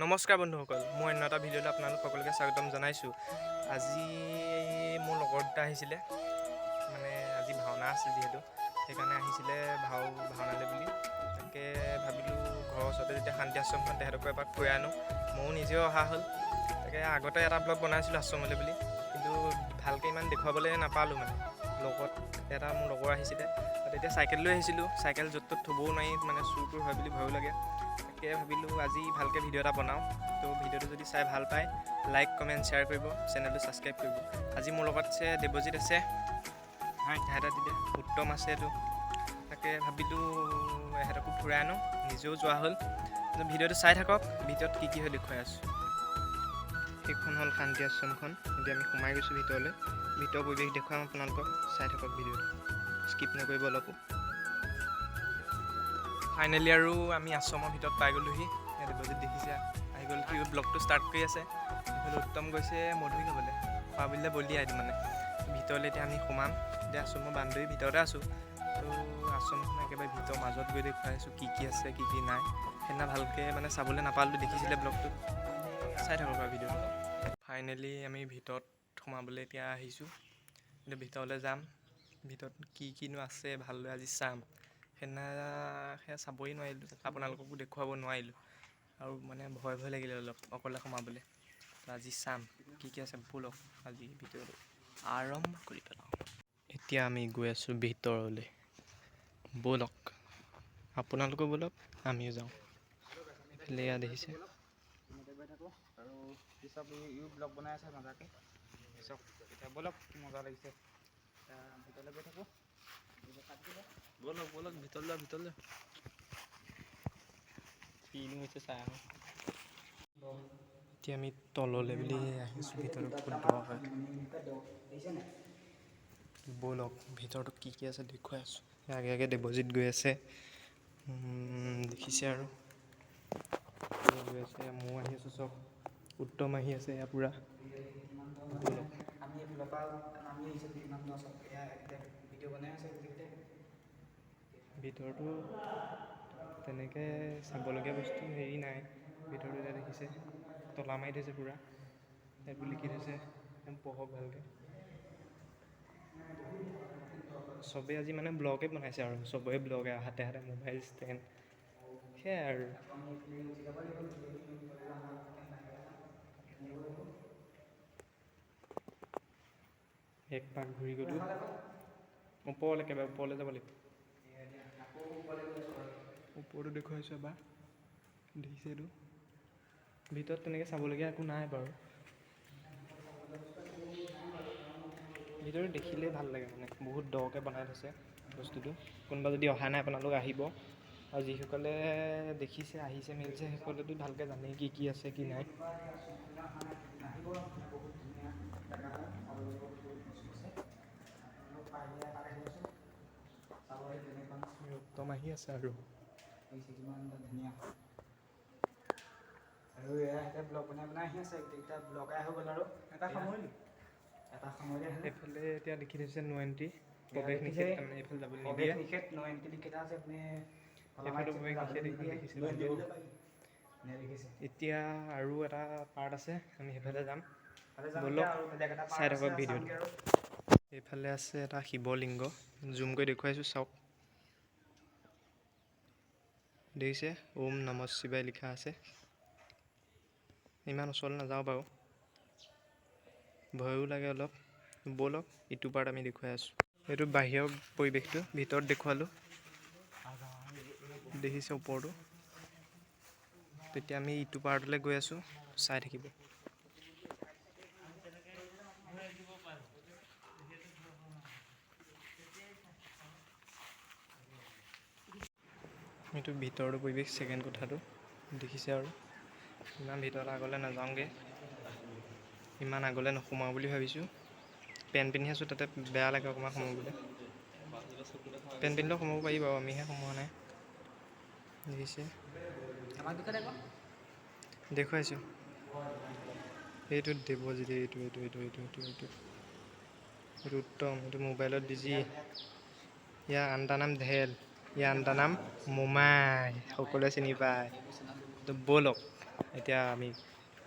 নমস্কাৰ বন্ধুসকল, মই অন্য এটা ভিডিঅ'লৈ আপোনালোক সকলোকে স্বাগতম জনাইছোঁ। আজি মোৰ লগৰ দুটা আহিছিলে, মানে আজি ভাওনা আছে যিহেতু সেইকাৰণে আহিছিলে ভাওনালৈ বুলি। তাকে ভাবিলোঁ ঘৰৰ ওচৰতে যেতিয়া শান্তি আশ্ৰমখন তেহেঁতকো এপাক ফুৰাই আনো। ময়ো নিজেও অহা হ'ল। তাকে আগতে এটা ব্লগ বনাইছিলোঁ আশ্ৰমলৈ বুলি, কিন্তু ভালকৈ ইমান দেখুৱাবলৈ নাপালোঁ। মানে লগত এটা মোৰ লগৰ আহিছিলে, তেতিয়া চাইকেল লৈ আহিছিলোঁ। চাইকেল য'ত ত'ত থ'বও নোৱাৰি, মানে চুৰ তুৰ হয় বুলি ভয়ো লাগে। তাকে ভাবিলোঁ আজি ভালকৈ ভিডিঅ' এটা বনাওঁ। তো ভিডিঅ'টো যদি চাই ভাল পায়, লাইক কমেণ্ট শ্বেয়াৰ কৰিব, চেনেলটো ছাবস্ক্ৰাইব কৰিব। আজি মোৰ লগত আছে দেৱজিত আছে, এহেঁতে দিলে উত্তম আছে এইটো। তাকে ভাবিলোঁ এহেঁতকো ফুৰাই আনো, নিজেও যোৱা হ'ল। ভিডিঅ'টো চাই থাকক, ভিডিঅ'ত কি হয় দেখুৱাই আছোঁ। সেইখন হ'ল শান্তি আশ্ৰমখন। এতিয়া আমি সোমাই গৈছোঁ ভিতৰলৈ। ভিতৰৰ পৰিৱেশ দেখুৱাম আপোনালোকক, চাই থাকক ভিডিঅ'টো, স্কিপ নকৰিব অলপো। ফাইনেলি আৰু আমি আশ্ৰমৰ ভিতৰত পাই গ'লোহি। দেৱজিত দেখিছে আহি গ'ল, সি ব্লগটো ষ্টাৰ্ট কৰি আছে। এইফালে উত্তম গৈছে মধুৰি খাবলৈ, খোৱা বুলিলে বলি আইটো মানে। ভিতৰলৈ এতিয়া আমি সোমাম। এতিয়া আশ্ৰমৰ বাউণ্ডেৰীৰ ভিতৰতে আছোঁ। তো আশ্ৰমখন একেবাৰে ভিতৰৰ মাজত গৈ দেখুৱাই আছোঁ কি আছে কি নাই। সেইদিনা ভালকৈ মানে চাবলৈ নাপালোঁ, দেখিছিলে ব্লগটোত। চাই থাকক আৰু ভিডিঅ'টো। ফাইনেলি আমি ভিতৰত সোমাবলৈ এতিয়া আহিছোঁ। এতিয়া ভিতৰলৈ যাম, ভিতৰত কিনো আছে ভালদৰে আজি চাম। সেইদিনা সেয়া চাবই নোৱাৰিলোঁ, আপোনালোককো দেখুৱাব নোৱাৰিলোঁ, আৰু মানে ভয় লাগিলে অলপ অকলে সোমাবলৈ। তো আজি চাম কি আছে, ব'লক আজি ভিডিঅ'টো আৰম্ভ কৰি পেলাওঁ। এতিয়া আমি গৈ আছোঁ ভিতৰলৈ, ব'লক আপোনালোকো ব'লক, আমিও যাওঁ। এইফালে এয়া দেখিছে, আৰু পিছত ব্লগ বনাই আছে মজাকৈ। পিছত এতিয়া ব'লক, কি মজা লাগিছে। ভিতৰলৈ গৈ থাকোঁ, ব'লক ভিতৰলৈ কিনো হৈছে চাই আহোঁ। এতিয়া আমি তললৈ বুলি আহিছোঁ, ভিতৰত বহুত দ হয়। ব'লক ভিতৰতো কি আছে দেখুৱাই আছোঁ। আগে দেৱজিত গৈ আছে, দেখিছে আৰু গৈ আছে। ময়ো আহি আছোঁ, চব উত্তম আহি আছে এয়া পূৰা। ব'লক আমি এইফালৰ পৰা নামি আহিছোঁ, কিমান চব এয়া ভিডিঅ' বনাই আছে গোটেইকেইটাই। ভিতৰতো তেনেকৈ চাবলগীয়া বস্তু হেৰি নাই। ভিতৰতো এতিয়া দেখিছে তলা মাৰি থৈছে পূৰা, এইবোৰ লিখি থৈছে একদম পঢ়ক ভালকৈ। চবেই আজি মানে ব্লগে বনাইছে, আৰু চবৰে ব্লগে হাতে মোবাইল ষ্টেণ্ড, সেয়াই আৰু। এক পাক ঘূৰি গ'লোঁ, একেবাৰে ওপৰলৈ যাব লাগিব। ওপৰতো দেখুৱাইছোঁ এবাৰ, দেখিছে এইটো। ভিতৰত তেনেকৈ চাবলগীয়া একো নাই বাৰু। ভিতৰত দেখিলেই ভাল লাগে, মানে বহুত দকৈ বনাই থৈছে বস্তুটো। কোনোবা যদি অহা নাই আপোনালোক আহিব, আৰু যিসকলে দেখিছে আহিছে মেলিছে সেইসকলেতো ভালকৈ জানেই কি আছে কি নাই। উত্তম আহি আছে আৰু ধুনীয়া। আৰু এয়া এতিয়া ব্লগ বনাই আহি আছে, গোটেইকেইটা ব্লগাৰ হৈ গ'ল। আৰু এটা সামৰিলোঁ। এইফালে এতিয়া লিখি থৈছে নো এণ্ট্ৰি, প্ৰৱেশ প্ৰৱেশ নিষেধ, নিষেধ, তাৰমানে এইফালে যাবলৈ নিদিয়ে। নিষেধ নো এণ্ট্ৰি লিখা আছে। আপুনি এইফালে প্ৰৱেশ নিষেধ এইখন দেখিছে ভালো। এতিয়া আৰু এটা পাৰ্ট আছে, আমি সেইফালে যাম। ব'লক চাই থাকক ভিডিঅ'টো। এইফালে আছে এটা শিৱলিংগ, জুম কৰি দেখুৱাইছোঁ চাওক। দেখিছে ওম নম শিৱায় লিখা আছে। ইমান ওচৰলৈ নাযাওঁ বাৰু, ভয়ো লাগে অলপ। ব'লক ইটো পাৰ্ট আমি দেখুৱাই আছোঁ। এইটো বাহিৰৰ পৰিৱেশটো, ভিতৰত দেখুৱালোঁ। দেখিছে ওপৰটো। তেতিয়া আমি ইটো পাৰ্টলৈ গৈ আছোঁ, চাই থাকিব। এইটো ভিতৰতো পৰিৱেশ, ছেকেণ্ড কোঠাটো দেখিছে। আৰু ইমান ভিতৰত আগলৈ নাযাওঁগৈ, ইমান আগলৈ নোসোমাওঁ বুলি ভাবিছোঁ। পেণ্ট পিন্ধি আছোঁ, তাতে বেয়া লাগে অকণমান সোমাবলৈ। পেণ্ট পিন্ধিলেও সোমাব পাৰি বাৰু, আমিহে সোমোৱা নাই। দেখিছে দেখুৱাইছোঁ। এইটো দেৱজিৎ, এইটো উত্তম, এইটো মোবাইলত বিজি। ইয়াৰ আনটা নাম ধেল, ইয়াৰ আনটা নাম মোমাই, সকলোৱে চিনি পায়। তো ব'লক এতিয়া আমি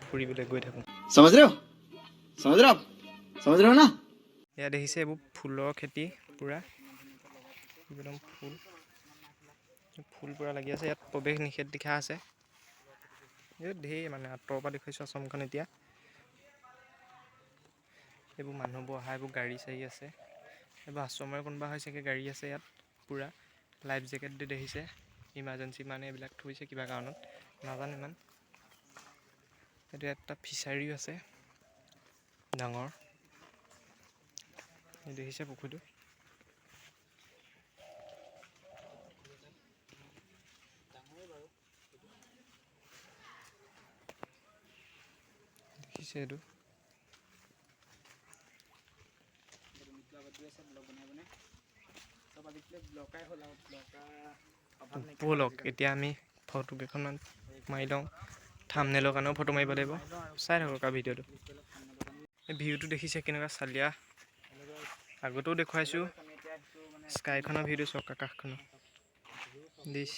ফুৰিবলৈ গৈ থাকোঁ। समझ रहे हो आप समझ रहे हो ना। এয়া দেখিছে এইবোৰ ফুলৰ খেতি পূৰা একদম ফুল পূৰা লাগি আছে। ইয়াত প্ৰৱেশ নিষেধ লিখা আছে। এই ঢেৰ মানে আঁতৰৰ পৰা দেখুৱাইছোঁ আশ্ৰমখন। এতিয়া এইবোৰ মানুহবোৰ অহা এইবোৰ গাড়ী চাড়ী আছে। এইবোৰ আশ্ৰমৰে কোনোবা হয় চাগে, গাড়ী আছে ইয়াত পূৰা। লাইফ জেকেট দি দেখিছে, ইমাৰ্জেঞ্চি মানে এইবিলাক থৈছে কিবা কাৰণত নাজানো ইমান। এইটো এটা ফিচাৰীও আছে ডাঙৰ, দেখিছে পুখুৰীটো। দেখিছে এইটো ব'লক এতিয়া আমি ফটো কেইখনমান মাৰি লওঁ। থাম্বনেইলৰ কাৰণেও ফটো মাৰিব লাগিব। চাই থাকক আৰু ভিডিঅ'টো। এই ভিউটো দেখিছে কেনেকুৱা চালিয়া। আগতেও দেখুৱাইছোঁ স্কাইখনৰ ভিউটো চাওক, আকাশখনৰ দিছ।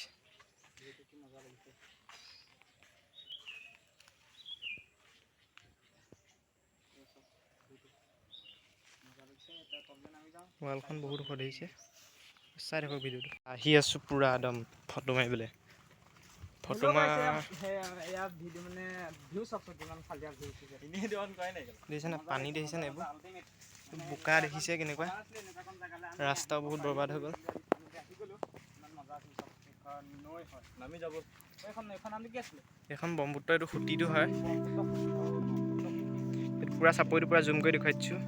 ৱালখন বহুত ওখ দেখিছে। চাই থাকক ভিডিঅ'টো। আহি আছোঁ পূৰা একদম ফটো মাৰিবলৈ। ফটো দেখিছে না, পানী দেখিছে না, এইবোৰ বোকা দেখিছে কেনেকুৱা। ৰাস্তাও বহুত বৰবাদ হৈ গ'ল। এইখন ব্ৰহ্মপুত্ৰ, এইটো সুঁতিটো হয়। এইটো পূৰা চাপৰিটো পূৰা জুম কৰি দেখুৱাই দিছোঁ।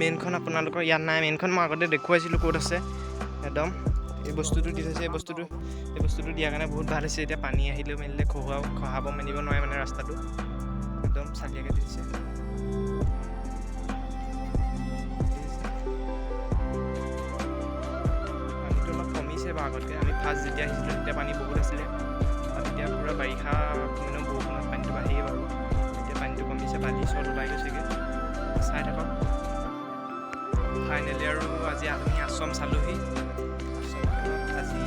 মেইনখন আপোনালোকৰ ইয়াত নাই। মেইনখন মই আগতে দেখুৱাইছিলোঁ ক'ত আছে একদম। এই বস্তুটো দি থৈছে। এই বস্তুটো দিয়াৰ কাৰণে বহুত ভাল হৈছে। এতিয়া পানী আহিলেও মেলিলে খহাব মেলিব নোৱাৰে মানে ৰাস্তাটো একদম চালিয়াকৈ দিছে। পানীটো অলপ কমিছে বাৰু আগতকৈ। আমি ফাৰ্ষ্ট যেতিয়া আহিছিলোঁ তেতিয়া পানী বহুত আছিলে। আৰু তেতিয়া পূৰা বাৰিষা মানে বৰষুণত পানীটো বাঢ়িয়ে বাৰু। এতিয়া পানীটো কমিছে, বালি চল ওলাই গৈছেগৈ। চাই থাকক। ফাইনেলি আৰু আজি আমি আশ্ৰম চালোহি। আশ্ৰমখনত আজি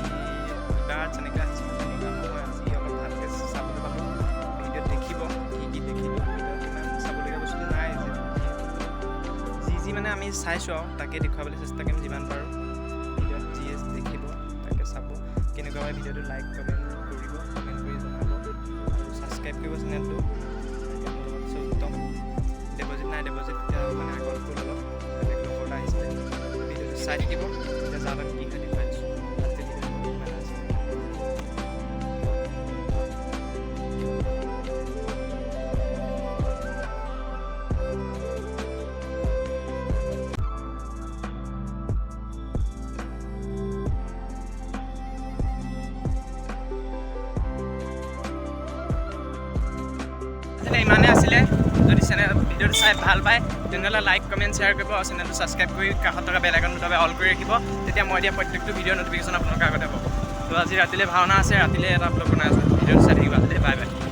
দুবাৰ যেনেকৈ আহিছিলোঁ তেনেকুৱা নহয়। আজি অলপ ভালকৈ চাবলৈ পালোঁ। ভিডিঅ'ত দেখিব কি দেখিলোঁ। ভিডিঅ'ত ইমান চাবলগীয়া বস্তু নাই। যি মানে আমি চাইছোঁ আৰু তাকে দেখুৱাবলৈ চেষ্টা কৰিম যিমান পাৰোঁ। ভিডিঅ'ত যি দেখিব তাকে চাব। কেনেকুৱা হয় ভিডিঅ'টো লাইক কমেণ্ট কৰিব, কমেণ্ট কৰি জনাব আৰু ছাবস্ক্ৰাইব কৰিব চেনেলটো। উত্তম দেৱজিত নাই, দেৱজিত এতিয়া মানে আগত গ'ল অলপ আহিছিলে। ভিডিঅ'টো চাই থাকিব। এতিয়া যাম আমি কি খাই দেখুৱাই দিছোঁ। ইমানে আছিলে। যদি ভিডিঅ'টো চাই ভাল পায় তেনেহ'লে লাইক কমেণ্ট শ্বেয়াৰ কৰিব আৰু চেনেলটো ছাবস্ক্ৰাইব কৰি কাষত থকা বেল আইকনটো দবাই অল কৰি ৰাখিব। তেতিয়া মই দিয়া প্ৰত্যেকটো ভিডিঅ' ন'টিফিকেশ্যন আপোনালোকৰ আগতে পাব। তো আজি ৰাতিলৈ ভাওনা আছে, ৰাতিলৈ এটা ব্লগ বনাই আছোঁ। ভিডিঅ'টো চাই থাকিব। Bye bye.